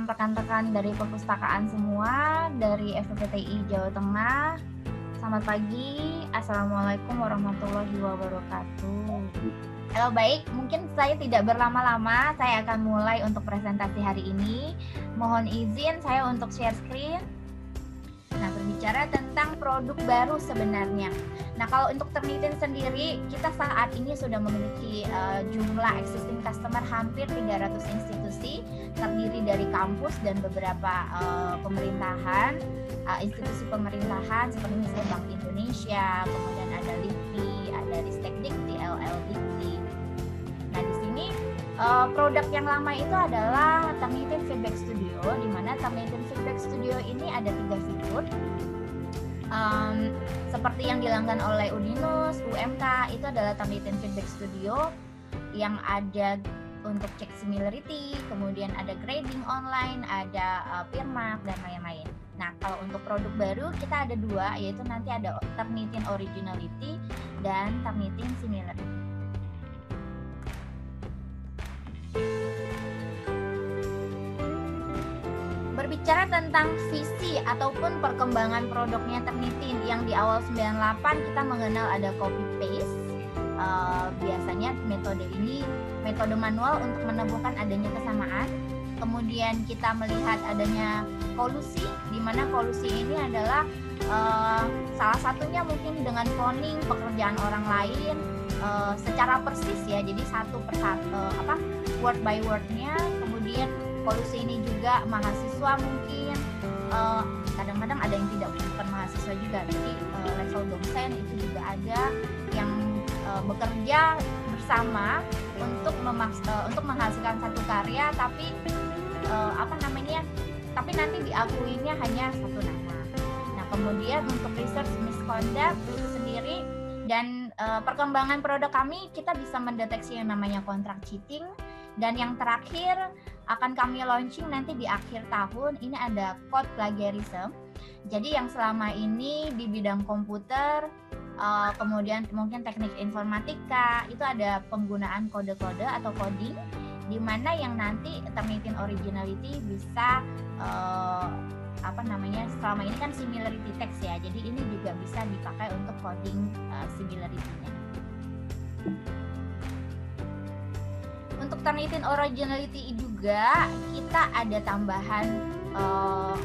rekan-rekan dari perpustakaan semua, dari FPPTI Jawa Tengah. Selamat pagi, Assalamualaikum warahmatullahi wabarakatuh. Halo, baik, mungkin saya tidak berlama-lama, saya akan mulai untuk presentasi hari ini. Mohon izin saya untuk share screen. Nah, berbicara tentang produk baru sebenarnya. Nah, kalau untuk Turnitin sendiri, kita saat ini sudah memiliki jumlah existing customer hampir 300 institusi, terdiri dari kampus dan beberapa pemerintahan, institusi pemerintahan seperti misalnya Bank Indonesia, kemudian ada LIPI, ada Ristek Dikti, LL Dikti. Nah, di sini produk yang lama itu adalah Turnitin Feedback Studio, di mana Turnitin Feedback Studio ini ada 3 fitur. Seperti yang dilanggan oleh Udinus, UMK, itu adalah Turnitin Feedback Studio yang ada untuk cek similarity, kemudian ada grading online, ada peer mark, dan lain-lain. Nah, kalau untuk produk baru kita ada 2, yaitu nanti ada Turnitin Originality dan Turnitin Similarity. Berbicara tentang visi ataupun perkembangan produknya Turnitin, yang di awal 98 kita mengenal ada copy paste. Biasanya metode ini metode manual untuk menemukan adanya kesamaan. Kemudian kita melihat adanya kolusi, di mana kolusi ini adalah salah satunya mungkin dengan cloning pekerjaan orang lain secara persis ya, jadi satu persatu word by wordnya. Kemudian kolusi ini juga mahasiswa mungkin kadang-kadang ada yang tidak bukan mahasiswa juga, jadi level dosen itu juga ada yang bekerja bersama untuk menghasilkan satu karya, tapi tapi nanti diakuinya hanya satu nama. Nah, kemudian untuk research misconduct itu sendiri dan perkembangan produk kami, kita bisa mendeteksi yang namanya contract cheating. Dan yang terakhir akan kami launching nanti di akhir tahun, ini ada code plagiarism. Jadi yang selama ini di bidang komputer, kemudian mungkin teknik informatika, itu ada penggunaan kode-kode atau coding, di mana yang nanti Turnitin Originality bisa selama ini kan similarity text ya, jadi ini juga bisa dipakai untuk coding similarity-nya. Untuk Turnitin Originality juga kita ada tambahan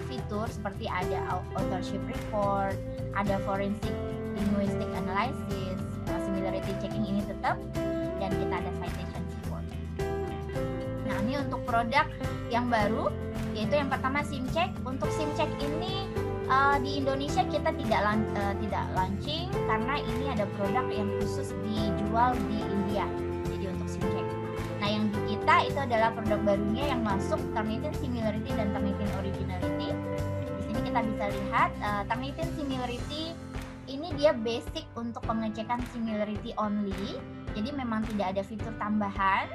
fitur seperti ada authorship report, ada forensic linguistic analysis, similarity checking ini tetap, dan kita ada citation support. Nah, ini untuk produk yang baru, yaitu yang pertama SimCheck. Untuk SimCheck ini di Indonesia kita tidak launching karena ini ada produk yang khusus dijual di India. Jadi untuk SimCheck. Nah, yang di kita itu adalah produk barunya yang masuk Turnitin Similarity dan Turnitin Originality. Di sini kita bisa lihat Turnitin Similarity ini dia basic untuk pengecekan similarity only. Jadi memang tidak ada fitur tambahan.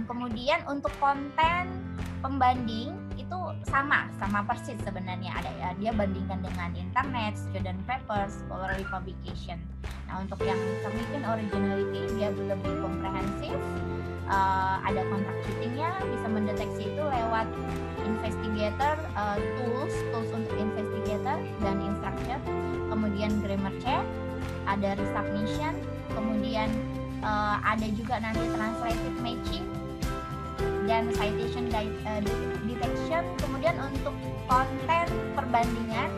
Kemudian untuk konten pembanding itu sama persis sebenarnya, ada ya, dia bandingkan dengan internet, student papers, scholarly publication. Nah, untuk yang Turnitin Originality dia lebih komprehensif. Ada contract cheating-nya, bisa mendeteksi itu lewat investigator, tools untuk investigator dan instruction, kemudian grammar check, ada resubmission, kemudian ada juga nanti translative matching dan citation detection. Kemudian untuk konten perbandingan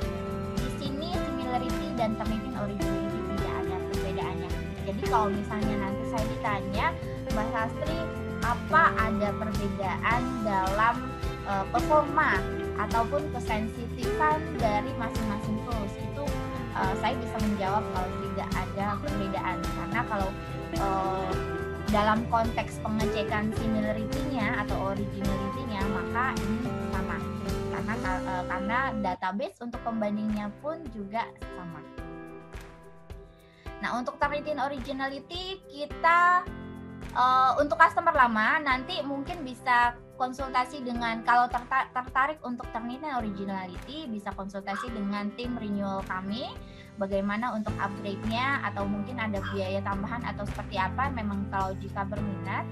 di sini similarity dan Turnitin Originality tidak ada perbedaannya. Jadi kalau misalnya nanti saya ditanya, Mbak Sastri, apa ada perbedaan dalam performa ataupun kesensitifan dari masing-masing tools, itu saya bisa menjawab kalau tidak ada perbedaan, karena kalau dalam konteks pengecekan similarity-nya atau originality-nya maka ini sama, karena database untuk pembandingnya pun juga sama. Nah, untuk Turnitin Originality kita untuk customer lama nanti mungkin bisa konsultasi dengan, kalau tertarik untuk Turnitin Originality bisa konsultasi dengan tim renewal kami, bagaimana untuk upgrade-nya atau mungkin ada biaya tambahan atau seperti apa, memang kalau jika berminat.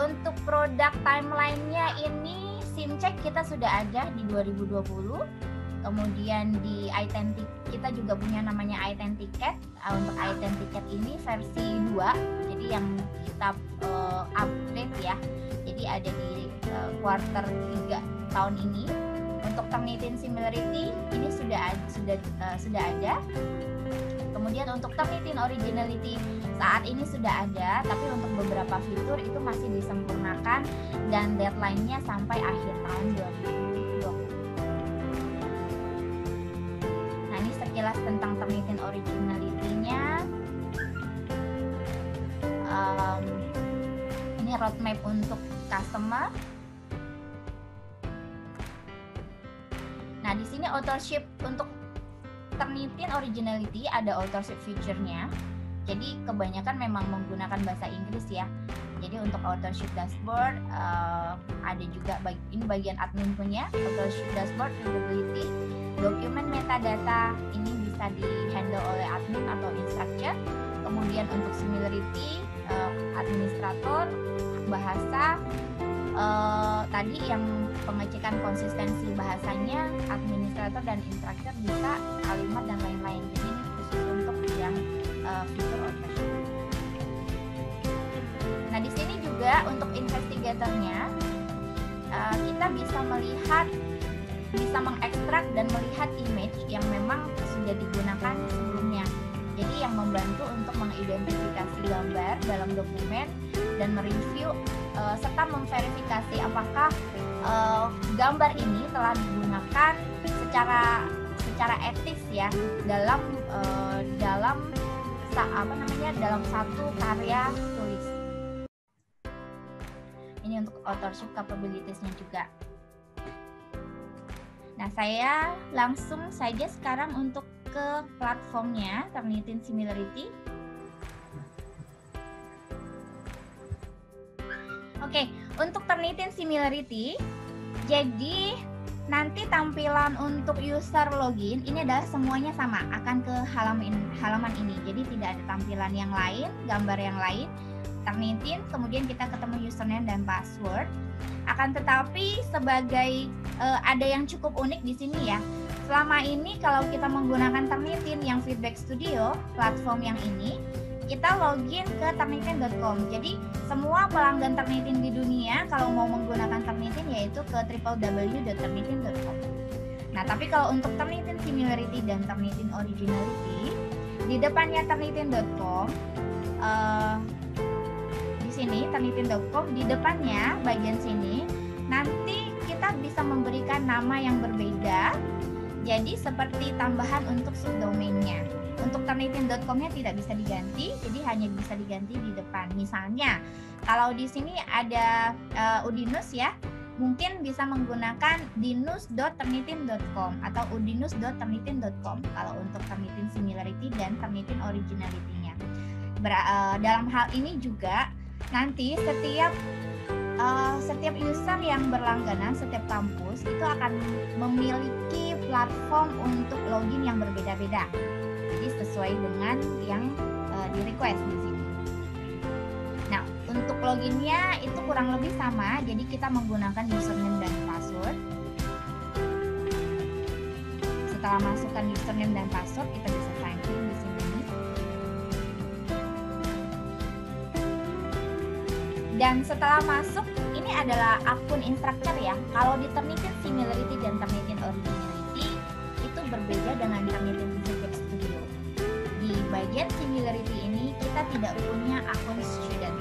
untuk produk timeline-nya ini SIMCek kita sudah ada di 2020. Kemudian di iTenTicket kita juga punya namanya iTenTicket. Untuk iTenTicket ini versi 2, jadi yang kita upgrade ya. Jadi ada di quarter 3 tahun ini. Untuk Turnitin Similarity ini sudah ada. Kemudian untuk Turnitin Originality saat ini sudah ada, tapi untuk beberapa fitur itu masih disempurnakan dan deadline-nya sampai akhir tahun 2020. Nah, ini sekilas tentang Turnitin Originality-nya. Ini roadmap untuk customer. Nah, di sini authorship untuk Turnitin Originality ada authorship feature-nya. Jadi kebanyakan memang menggunakan bahasa Inggris ya. Jadi untuk authorship dashboard ada juga ini bagian admin punya authorship dashboard, readability, dokumen metadata ini bisa di-handle oleh admin atau instructor. Kemudian untuk similarity administrator, bahasa tadi yang pengecekan konsistensi bahasanya administrator dan instructor bisa, kalimat dan lain-lain. Jadi ini khusus untuk yang fitur authorship. Nah, di sini juga untuk investigatornya kita bisa melihat, bisa mengekstrak dan melihat image yang memang sudah digunakan sebelumnya. Jadi yang membantu untuk mengidentifikasi gambar dalam dokumen dan mereview serta memverifikasi apakah gambar ini telah digunakan secara etis ya dalam dalam satu karya tulis. Ini untuk authorship capabilities-nya juga. Nah, saya langsung saja sekarang untuk ke platformnya Turnitin Similarity. Oke, untuk Turnitin Similarity, jadi nanti tampilan untuk user login ini adalah semuanya sama, akan ke halaman ini. Jadi tidak ada tampilan yang lain, gambar yang lain. Turnitin, kemudian kita ketemu username dan password. Akan tetapi sebagai ada yang cukup unik di sini ya. Selama ini kalau kita menggunakan Turnitin yang Feedback Studio, platform yang ini, kita login ke turnitin.com. Jadi semua pelanggan Turnitin di dunia kalau mau menggunakan Turnitin yaitu ke www.turnitin.com. Nah, tapi kalau untuk Turnitin Similarity dan Turnitin Originality, di depannya turnitin.com, di sini turnitin.com, di depannya bagian sini nanti kita bisa memberikan nama yang berbeda. Jadi seperti tambahan untuk subdomainnya. Untuk turnitin.com-nya tidak bisa diganti, jadi hanya bisa diganti di depan. Misalnya, kalau di sini ada Udinus ya, mungkin bisa menggunakan dinus.turnitin.com atau udinus.turnitin.com kalau untuk Turnitin Similarity dan Turnitin Originality-nya. Dalam hal ini juga nanti setiap user yang berlangganan, setiap kampus itu akan memiliki platform untuk login yang berbeda-beda. Jadi sesuai dengan yang di request di sini. Nah, untuk loginnya itu kurang lebih sama. Jadi kita menggunakan username dan password. Setelah masukkan username dan password, kita bisa sign in di sini. Dan setelah masuk, ini adalah akun instructor ya. Kalau di Turnitin Similarity dan Turnitin Originality itu berbeda dengan Turnitin Feedback Studio. Di bagian Similarity ini kita tidak punya akun student.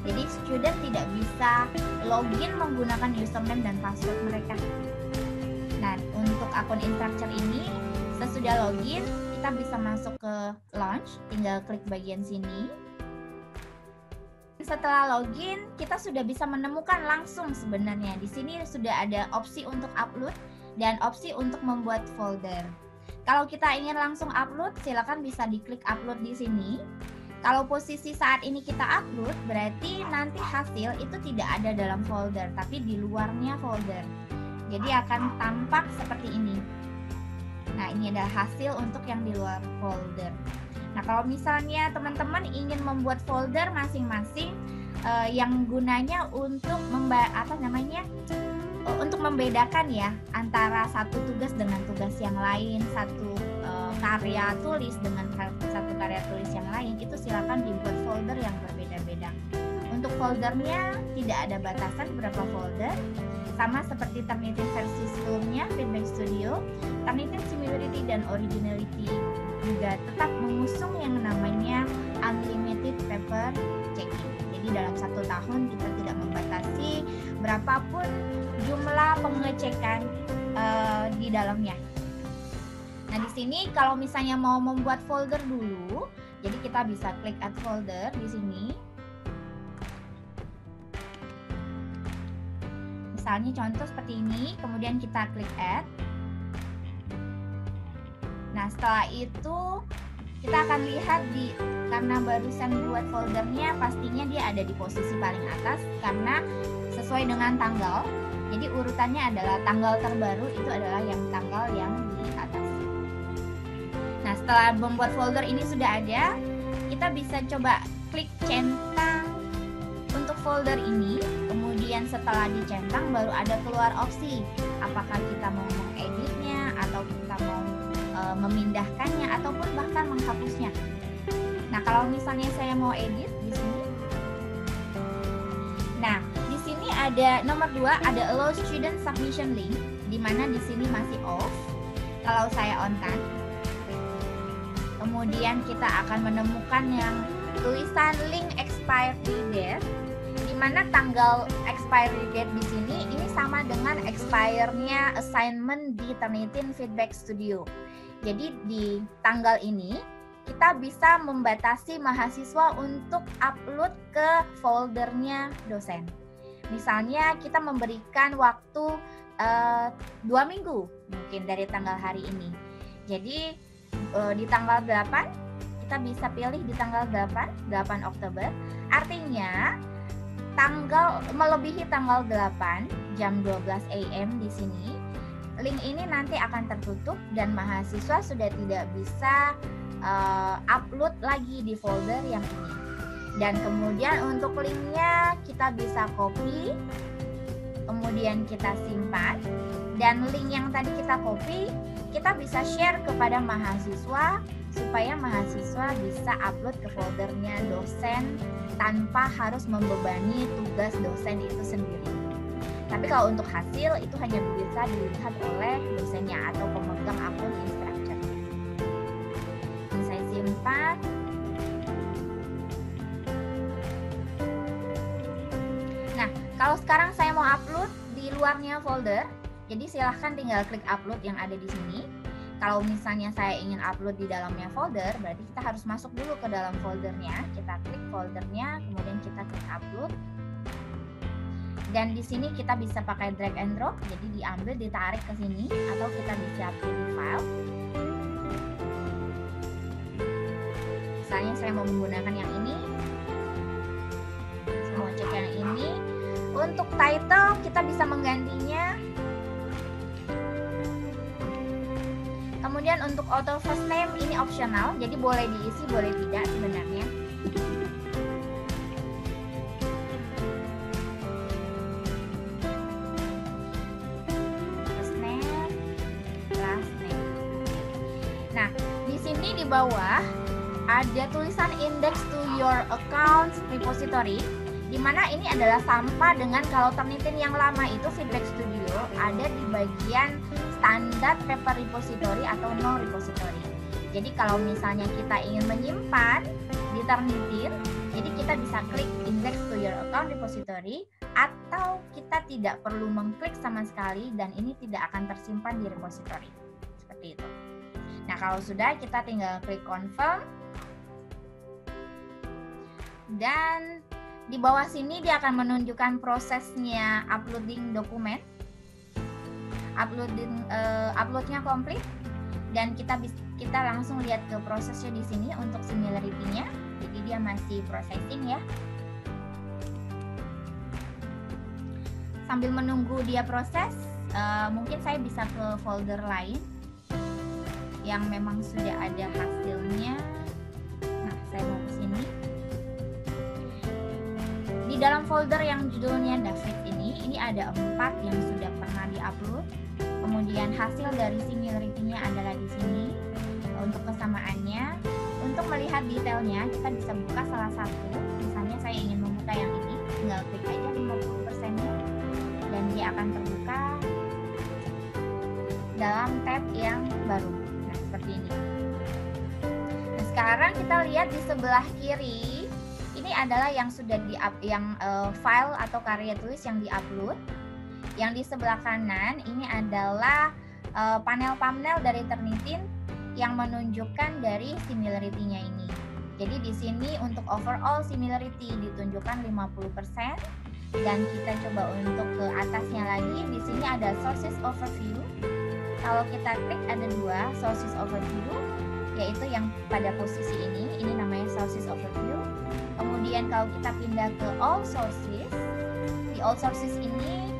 Jadi student tidak bisa login menggunakan username dan password mereka. Nah, untuk akun instructor ini sesudah login kita bisa masuk ke launch, tinggal klik bagian sini. Setelah login, kita sudah bisa menemukan langsung sebenarnya. Di sini sudah ada opsi untuk upload dan opsi untuk membuat folder. Kalau kita ingin langsung upload, silakan bisa diklik upload di sini. Kalau posisi saat ini kita upload, berarti nanti hasil itu tidak ada dalam folder, tapi di luarnya folder. Jadi akan tampak seperti ini. Nah, ini adalah hasil untuk yang di luar folder. Nah, kalau misalnya teman-teman ingin membuat folder masing-masing, yang gunanya untuk untuk membedakan ya antara satu tugas dengan tugas yang lain, satu karya tulis dengan satu karya tulis yang lain, itu silakan dibuat folder yang berbeda-beda. Untuk foldernya tidak ada batasan berapa folder, sama seperti Turnitin versi sebelumnya, Feedback Studio. Turnitin Similarity dan Originality juga tetap mengusung yang namanya Unlimited Paper Checking. Jadi dalam 1 tahun kita tidak membatasi berapapun jumlah pengecekan di dalamnya. Nah, di sini kalau misalnya mau membuat folder dulu, jadi kita bisa klik add folder di sini. Misalnya contoh seperti ini, kemudian kita klik add. Nah, setelah itu kita akan lihat karena barusan buat foldernya, pastinya dia ada di posisi paling atas karena sesuai dengan tanggal. Jadi urutannya adalah tanggal terbaru itu adalah tanggal yang di atas. Nah, setelah membuat folder ini sudah ada, kita bisa coba klik centang untuk folder ini. Kemudian setelah dicentang baru ada keluar opsi apakah kita mau mengeditnya atau kita mau memindahkannya ataupun bahkan menghapusnya. Nah, kalau misalnya saya mau edit di sini. Nah, di sini ada nomor 2, ada allow student submission link, di mana di sini masih off. Kalau saya on kan, kemudian kita akan menemukan yang tulisan link expiry date, di mana tanggal expiry date di sini ini sama dengan expire-nya assignment di Turnitin Feedback Studio. Jadi di tanggal ini kita bisa membatasi mahasiswa untuk upload ke foldernya dosen. Misalnya kita memberikan waktu 2 minggu mungkin dari tanggal hari ini. Jadi di tanggal 8 kita bisa pilih di tanggal 8 Oktober. Artinya tanggal melebihi tanggal 8 jam 12 AM di sini, link ini nanti akan tertutup dan mahasiswa sudah tidak bisa upload lagi di folder yang ini. Dan kemudian untuk linknya kita bisa copy, kemudian kita simpan, dan link yang tadi kita copy kita bisa share kepada mahasiswa supaya mahasiswa bisa upload ke foldernya dosen tanpa harus membebani tugas dosen itu sendiri. Tapi kalau untuk hasil itu hanya bisa dilihat oleh dosennya atau pemegang akun instructor. Saya simpan. Nah, kalau sekarang saya mau upload di luarnya folder, jadi silahkan tinggal klik upload yang ada di sini. Kalau misalnya saya ingin upload di dalamnya folder, berarti kita harus masuk dulu ke dalam foldernya. Kita klik foldernya, kemudian kita klik upload. Dan di sini kita bisa pakai drag and drop, jadi diambil, ditarik ke sini, atau kita bisa pilih file. Misalnya saya mau menggunakan yang ini, saya mau cek yang ini. Untuk title kita bisa menggantinya. Kemudian untuk author first name ini optional, jadi boleh diisi, boleh tidak sebenarnya. Di bawah ada tulisan index to your accounts repository, di mana ini adalah sama dengan kalau Turnitin yang lama itu Feedback Studio ada di bagian standar paper repository atau no repository. Jadi kalau misalnya kita ingin menyimpan di Turnitin, jadi kita bisa klik index to your account repository, atau kita tidak perlu mengklik sama sekali dan ini tidak akan tersimpan di repository. Seperti itu. Nah, kalau sudah, kita tinggal klik confirm. Dan di bawah sini dia akan menunjukkan prosesnya uploading dokumen. Uploadnya komplit. Dan kita langsung lihat ke prosesnya di sini untuk similarity-nya. Jadi dia masih processing ya. Sambil menunggu dia proses, mungkin saya bisa ke folder lain yang memang sudah ada hasilnya. Nah, saya mau ke sini. Di dalam folder yang judulnya David ini ada 4 yang sudah pernah diupload. Kemudian hasil dari similarity-nya adalah di sini. Untuk kesamaannya, untuk melihat detailnya kita bisa buka salah satu. Misalnya saya ingin membuka yang ini, tinggal klik aja 50%-nya dan dia akan terbuka dalam tab yang baru. Nah, seperti ini. Nah, sekarang kita lihat di sebelah kiri, ini adalah yang sudah file atau karya tulis yang diupload. Yang di sebelah kanan ini adalah panel-panel dari Turnitin yang menunjukkan dari similarity-nya ini. Jadi di sini untuk overall similarity ditunjukkan 50%, dan kita coba untuk ke atasnya lagi. Di sini ada sources overview. Kalau kita klik ada 2 sources overview, yaitu yang pada posisi ini namanya sources overview. Kemudian kalau kita pindah ke all sources, di all sources ini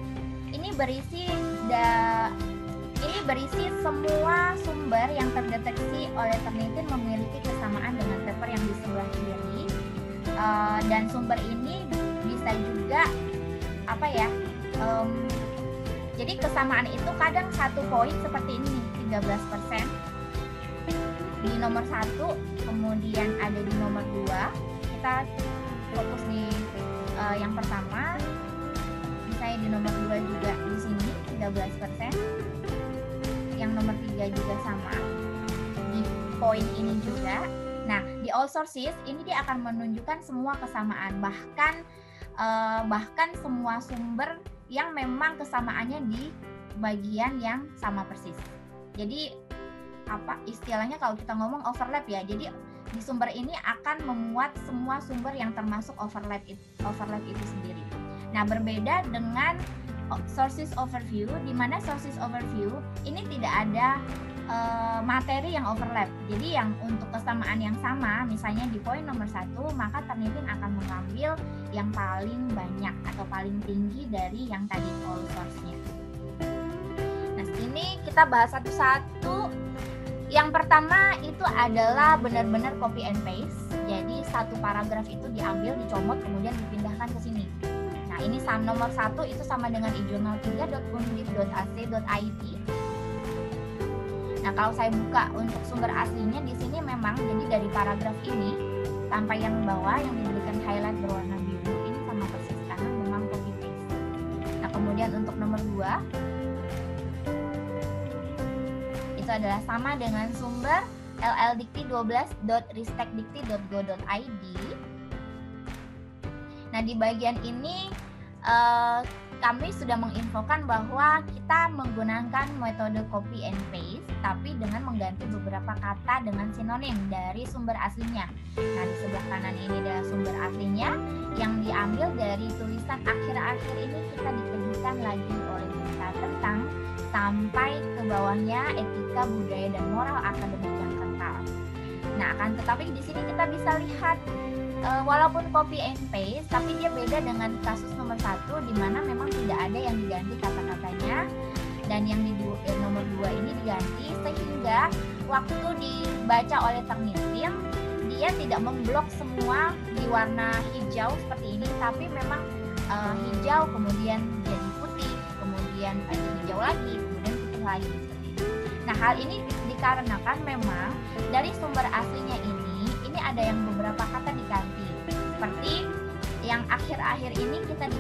berisi semua sumber yang terdeteksi oleh Turnitin memiliki kesamaan dengan paper yang di sebelah kiri. Dan sumber ini bisa juga jadi kesamaan itu kadang 1 poin seperti ini 13% di nomor 1, kemudian ada di nomor 2. Kita fokus di yang pertama, misalnya di nomor 2 juga di sini 13%. Yang nomor 3 juga sama di poin ini juga. Nah, di all sources ini dia akan menunjukkan semua kesamaan, bahkan semua sumber yang memang kesamaannya di bagian yang sama persis. Jadi istilahnya kalau kita ngomong overlap ya. Jadi di sumber ini akan memuat semua sumber yang termasuk overlap itu sendiri. Nah, berbeda dengan sources overview, di mana sources overview ini tidak ada materi yang overlap. Jadi yang untuk kesamaan yang sama, misalnya di poin nomor 1, maka Turnitin akan mengambil yang paling banyak atau paling tinggi dari yang tadi all source-nya. Nah, sini kita bahas satu-satu. Yang pertama itu adalah benar-benar copy and paste. Jadi satu paragraf itu diambil, dicomot, kemudian dipindahkan ke sini. Nah, ini nomor 1 itu sama dengan ijournal3.undip.ac.id. Nah, kalau saya buka untuk sumber aslinya di sini memang jadi dari paragraf ini sampai yang bawah yang diberikan highlight berwarna biru ini sama persis karena memang copy paste. Nah, kemudian untuk nomor 2 itu adalah sama dengan sumber lldikti12.ristekdikti.go.id. Nah, di bagian ini kami sudah menginfokan bahwa kita menggunakan metode copy and paste, tapi dengan mengganti beberapa kata dengan sinonim dari sumber aslinya. Nah, di sebelah kanan ini adalah sumber aslinya yang diambil dari tulisan akhir-akhir ini kita dikejutkan lagi oleh berita tentang, sampai ke bawahnya etika, budaya, dan moral akademik yang kental. Nah, akan tetapi di sini kita bisa lihat walaupun copy and paste, tapi dia beda dengan kasus nomor 1 di mana memang tidak ada yang diganti kata-katanya, dan yang di nomor 2 ini diganti, sehingga waktu dibaca oleh Turnitin dia tidak memblok semua di warna hijau seperti ini, tapi memang hijau kemudian jadi putih, kemudian hijau lagi, kemudian putih lagi seperti ini. Nah, hal ini dikarenakan memang dari sumber aslinya ini ada yang beberapa kata diganti. Seperti yang akhir-akhir ini kita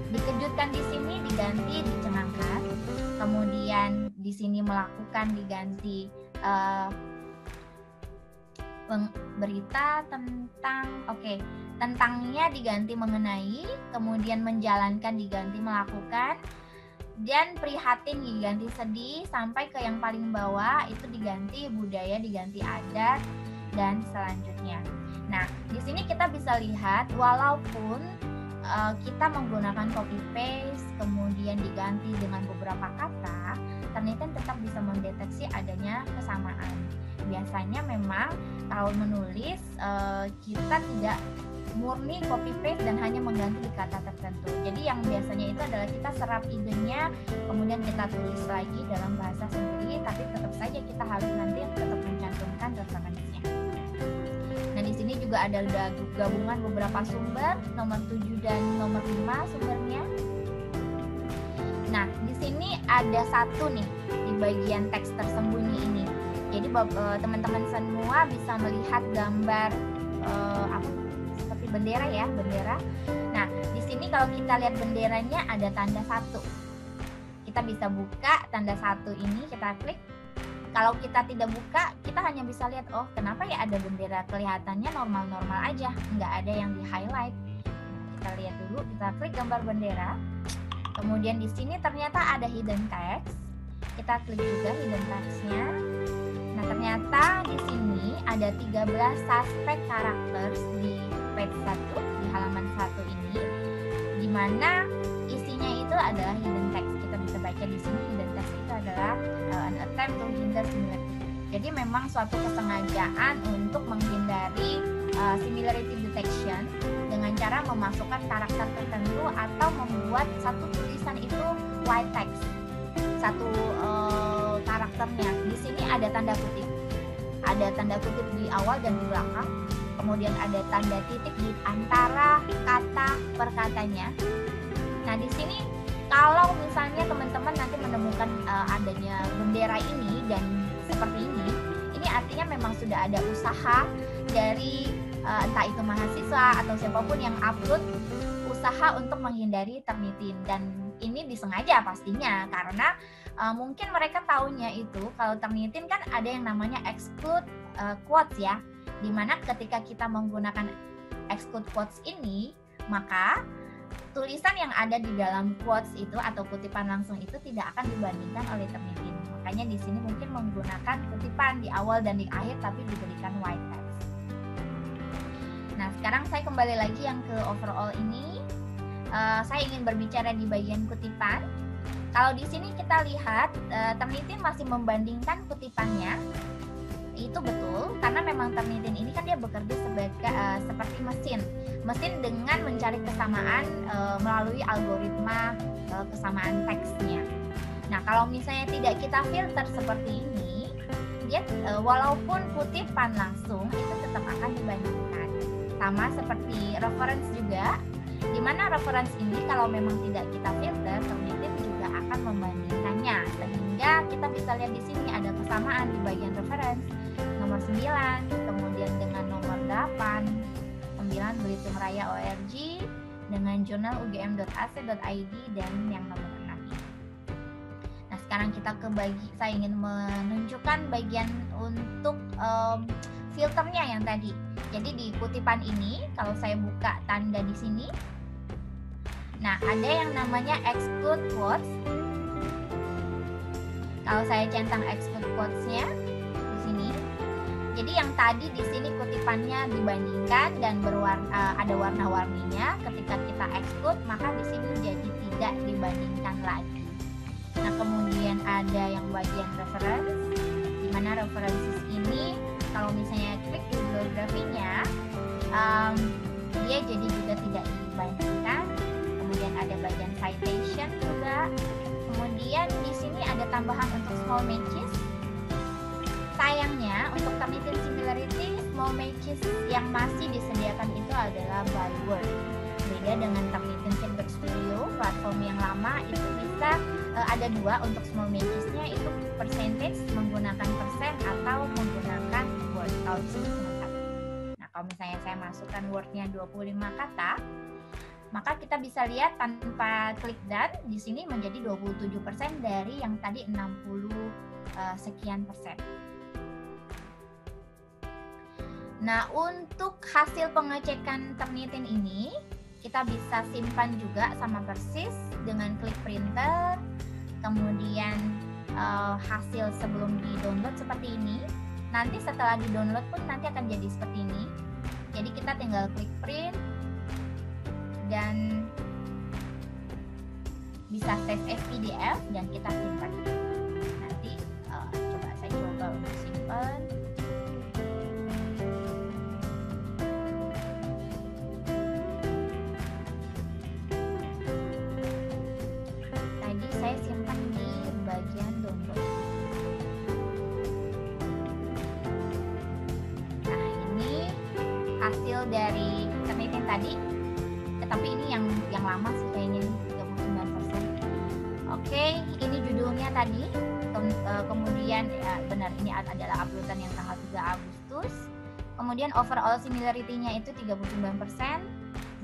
dikejutkan di sini diganti dicengangkan. Kemudian di sini melakukan diganti berita tentangnya diganti mengenai, kemudian menjalankan diganti melakukan, dan prihatin diganti sedih, sampai ke yang paling bawah itu diganti budaya diganti adat, dan selanjutnya. Nah, di sini kita bisa lihat walaupun kita menggunakan copy paste kemudian diganti dengan beberapa kata, Turnitin tetap bisa mendeteksi adanya kesamaan. Biasanya memang kalau menulis kita tidak murni copy paste dan hanya mengganti di kata tertentu. Jadi yang biasanya itu adalah kita serap idenya, kemudian kita tulis lagi dalam bahasa sendiri, tapi tetap saja kita harus nanti tetap mencantumkan referensinya. Nah, di sini sini juga ada gabungan beberapa sumber, nomor 7 dan nomor 5 sumbernya. Nah, di sini ada satu nih di bagian teks tersembunyi ini. Jadi teman-teman semua bisa melihat gambar seperti bendera ya, bendera. Nah, di sini kalau kita lihat benderanya ada tanda satu. Kita bisa buka tanda satu ini, kita klik. Kalau kita tidak buka, kita hanya bisa lihat, oh kenapa ya ada bendera, kelihatannya normal-normal aja, nggak ada yang di highlight. Kita lihat dulu, kita klik gambar bendera. Kemudian di sini ternyata ada hidden text. Kita klik juga hidden text-nya. Nah, ternyata di sini ada 13 suspect characters di page 1, di halaman 1 ini, di mana isinya itu adalah hidden text. Kita bisa baca di sini hidden text itu adalah an attempt to hinder similarity. Jadi memang suatu kesengajaan untuk menghindari similarity detection dengan cara memasukkan karakter tertentu atau membuat satu tulisan itu white text. Satu karakternya di sini ada tanda kutip. Ada tanda kutip di awal dan di belakang. Kemudian ada tanda titik di antara kata per katanya. Nah, di sini kalau misalnya teman-teman nanti menemukan adanya bendera ini dan seperti ini artinya memang sudah ada usaha dari entah itu mahasiswa atau siapapun yang upload usaha untuk menghindari Turnitin, dan ini disengaja pastinya karena mungkin mereka tahunya itu kalau Turnitin kan ada yang namanya exclude quotes ya, dimana ketika kita menggunakan exclude quotes ini maka tulisan yang ada di dalam quotes itu atau kutipan langsung itu tidak akan dibandingkan oleh Turnitin. Makanya di sini mungkin menggunakan kutipan di awal dan di akhir tapi diberikan white text. Nah, sekarang saya kembali lagi yang ke overall ini. Saya ingin berbicara di bagian kutipan. Kalau di sini kita lihat Turnitin masih membandingkan kutipannya. Itu betul karena memang Turnitin ini kan dia bekerja sebagai seperti mesin dengan mencari kesamaan melalui algoritma kesamaan teksnya. Nah, kalau misalnya tidak kita filter seperti ini, dia walaupun kutipan langsung itu tetap akan dibandingkan. Sama seperti reference juga, di mana reference ini kalau memang tidak kita filter, Turnitin juga akan membandingkannya. Sehingga kita bisa lihat di sini ada kesamaan di bagian reference nomor 9, kemudian dengan nomor 8, 9 Belitung Raya ORG, dengan jurnal ugm.ac.id, dan yang nomor 6 ini. Nah, sekarang kita saya ingin menunjukkan bagian untuk filternya yang tadi. Jadi di kutipan ini, kalau saya buka tanda di sini, nah ada yang namanya exclude quotes. Kalau saya centang exclude quotes-nya di sini, jadi yang tadi di sini kutipannya dibandingkan dan ada warna-warninya. Ketika kita exclude, maka di sini jadi tidak dibandingkan lagi. Nah, kemudian ada yang bagian reference, di mana references ini kalau misalnya klik bibliografinya, dia jadi juga tidak dibandingkan. Kemudian ada bagian citation juga. Kemudian di sini ada tambahan untuk small matches. Sayangnya untuk Turnitin similarity, small matches yang masih disediakan itu adalah by word. Beda dengan Turnitin Feedback Studio, platform yang lama itu bisa ada dua untuk small matches-nya, itu percentage menggunakan persen atau menggunakan word. Kalau di sini cuma satu. Nah, kalau misalnya saya masukkan word-nya 25 kata, maka kita bisa lihat tanpa klik dan di sini menjadi 27% dari yang tadi 60 sekian persen. Nah, untuk hasil pengecekan Turnitin ini kita bisa simpan juga sama persis dengan klik printer. Kemudian hasil sebelum di-download seperti ini. Nanti setelah di-download pun nanti akan jadi seperti ini. Jadi kita tinggal klik print dan bisa save as PDF dan kita simpan. Nanti saya coba untuk simpan. Tadi saya simpan di bagian download. Nah, ini dari Turnitin tadi, tetapi ini yang lama sih kayaknya 39%. Oke, ini judulnya tadi. Kemudian ya benar, ini adalah uploadan yang tanggal 3 Agustus. Kemudian overall similarity-nya itu 39%.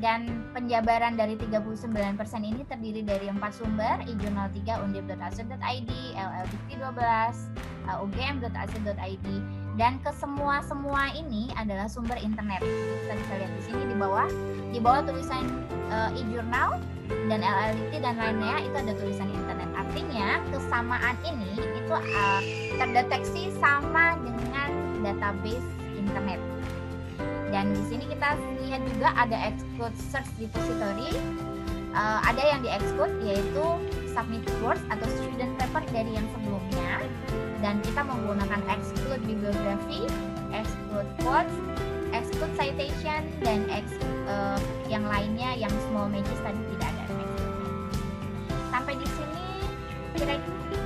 Dan penjabaran dari 39% ini terdiri dari 4 sumber, eJournal 3, undip.ac.id, LLDikti 12, ugm.ac.id, dan semua ini adalah sumber internet. Kita bisa lihat di sini di bawah tulisan eJournal dan LLDikti dan lainnya itu ada tulisan internet. Artinya kesamaan ini itu terdeteksi sama dengan database internet. Dan di sini kita lihat juga ada exclude search repository. Ada yang di exclude yaitu submitted works atau student paper dari yang sebelumnya. Dan kita menggunakan exclude bibliography, exclude quotes, exclude citation, dan yang lainnya yang small matches tadi tidak ada. Sampai di sini kira-kira